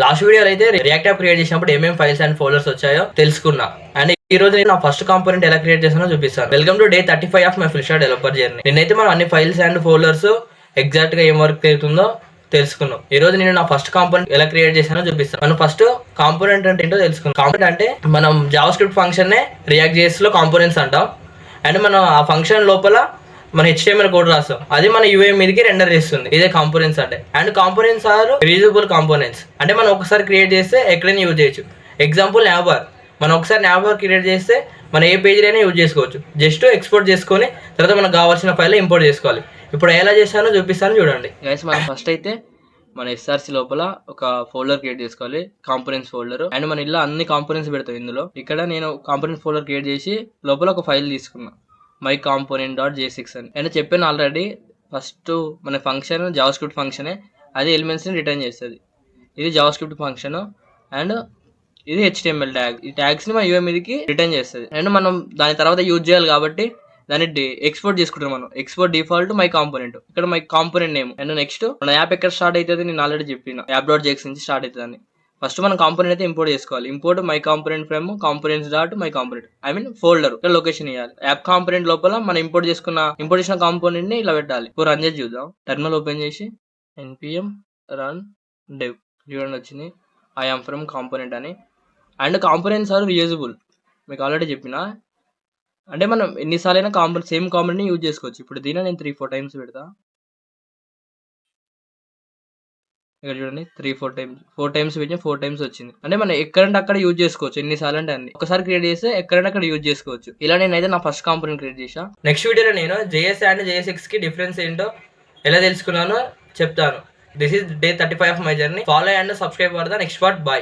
Last వీడియోలో అయితే react app create చేసినప్పుడు ఏమేమి ఫైల్స్ అండ్ ఫోల్డర్స్ వచ్చాయో తెలుసుకున్నా. అండ్ ఈ రోజు నేను నా ఫస్ట్ కాంపోనెంట్ ఎలా క్రియేట్ చేస్తానో చూపిస్తాను. Welcome to day 35 of my full stack developer journey. నిన్నైతే మనం అన్ని ఫైల్స్ అండ్ ఫోల్డర్స్ ఎగ్జాక్ట్ గా ఏం వర్క్ అవుతుందో తెలుసుకున్నాం. ఈ రోజు నేను నా ఫస్ట్ కాంపోనెంట్ ఎలా క్రియేట్ చేశానో చూపిస్తాను. మనం ఫస్ట్ కాంపోనెంట్ అంటే ఏంటో తెలుసుకున్నాం. కాంపోనెంట్ అంటే మనం జావా స్క్రిప్ట్ ఫంక్షన్ నే రియాక్ట్ జేఎస్ లో కాంపోనెంట్స్ అంటాం. అండ్ మనం ఆ ఫంక్షన్ లోపల మన HTML కోడ్ రాస్తాం, అది మన UI మీదకి రెండర్ చేస్తుంది. ఇదే కాంపోనెంట్స్ అంటే. And components are reusable components, అంటే మనం ఒకసారి క్రియేట్ చేస్తే ఎక్కడైనా యూజ్ చేయొచ్చు. ఎగ్జాంపుల్ నావ్బార్, మనం ఒకసారి నావ్బార్ క్రియేట్ చేస్తే మన ఏ పేజీలైనా యూజ్ చేసుకోవచ్చు. జస్ట్ ఎక్స్పోర్ట్ చేసుకొని తర్వాత మనకు కావాల్సిన ఫైల్ ఇంపోర్ట్ చేసుకోవాలి. ఇప్పుడు ఎలా చేస్తానో చూపిస్తాను చూడండి. గైస్, మనం ఫస్ట్ అయితే మన SRC లోపల ఒక ఫోల్డర్ క్రియేట్ చేసుకోవాలి, కాంపోనెంట్స్ ఫోల్డర్. అండ్ మన ఇలా అన్ని కాంపోనెంట్స్ పెడతాం ఇందులో. ఇక్కడ నేను కాంపోనెంట్ ఫోల్డర్ క్రియేట్ చేసి లోపల ఒక ఫైల్ తీసుకున్నా, మై కాంపోనెంట్ .js6 అని. అండ్ చెప్పాను ఆల్రెడీ, ఫస్ట్ మన ఫంక్షన్ జావా స్క్రిప్ట్ ఫంక్షనే, అది ఎలిమెంట్స్ని రిటర్న్ చేస్తుంది. ఇది జావా స్క్రిప్ట్ ఫంక్షన్ అండ్ ఇది HTML ట్యాగ్. ఈ ట్యాగ్స్ని మన UI మీదకి రిటర్న్ చేస్తుంది. అండ్ మనం దాని తర్వాత యూజ్ చేయాలి కాబట్టి దాన్ని ఎక్స్పోర్ట్ చేసుకుంటాం. మనం ఎక్స్పోర్ట్ డిఫాల్ట్ మై కాంపోనెంట్, ఇక్కడ my component name. And next మన యాప్ ఎక్కడ స్టార్ట్ అవుతుంది నేను ఆల్రెడీ చెప్పిన, app.js నుంచి స్టార్ట్ అవుతుంది. ఫస్ట్ మనం కాంపోనెంట్ అయితే ఇంపోర్ట్ చేసుకోవాలి. Import my component from components dot my component, I mean folder. ఇక్కడ లొకేషన్ ఇవ్వాలి. యాప్ కాంపోనెంట్ లోపల మనం ఇంపోర్ట్ చేసిన కాంపోనెంట్ ని ఇలా పెట్టాలి. ఇప్పుడు రన్ చేసి చూద్దాం. టర్మినల్ ఓపెన్ చేసి npm run dev చూడండి వచ్చింది, ఐ ఆమ్ ఫ్రమ్ కాంపోనెంట్ అని. అండ్ కాంపోనెంట్స్ ఆర్ రీయూజబుల్, మీకు ఆల్రెడీ చెప్పిన. అంటే మనం ఎన్నిసార్లైనా సేమ్ కాంపోనెంట్ ని యూజ్ చేసుకోవచ్చు. ఇప్పుడు దీని నేను 3-4 టైమ్స్ పెడతా. ఇక్కడ చూడండి 4 టైమ్స్ పెట్టిన 4 టైమ్స్ వచ్చింది. అంటే మనం ఎక్కడంటే అక్కడ యూజ్ చేసుకోవచ్చు, ఎన్నిసార్లు అంటే అన్ని. ఒకసారి క్రియేట్ చేస్తే ఎక్కడంటే అక్కడ యూజ్ చేసుకోవచ్చు. ఇలా నేనైతే నా ఫస్ట్ కాంపోనెంట్ క్రియేట్ చేసా. నెక్స్ట్ వీడియోలో నేను JS అండ్ JS6 కి డిఫరెన్స్ ఏంటో ఎలా తెలుసుకున్నానో చెప్తాను. This is day 35 of my journey. Follow and subscribe for the next part. Bye.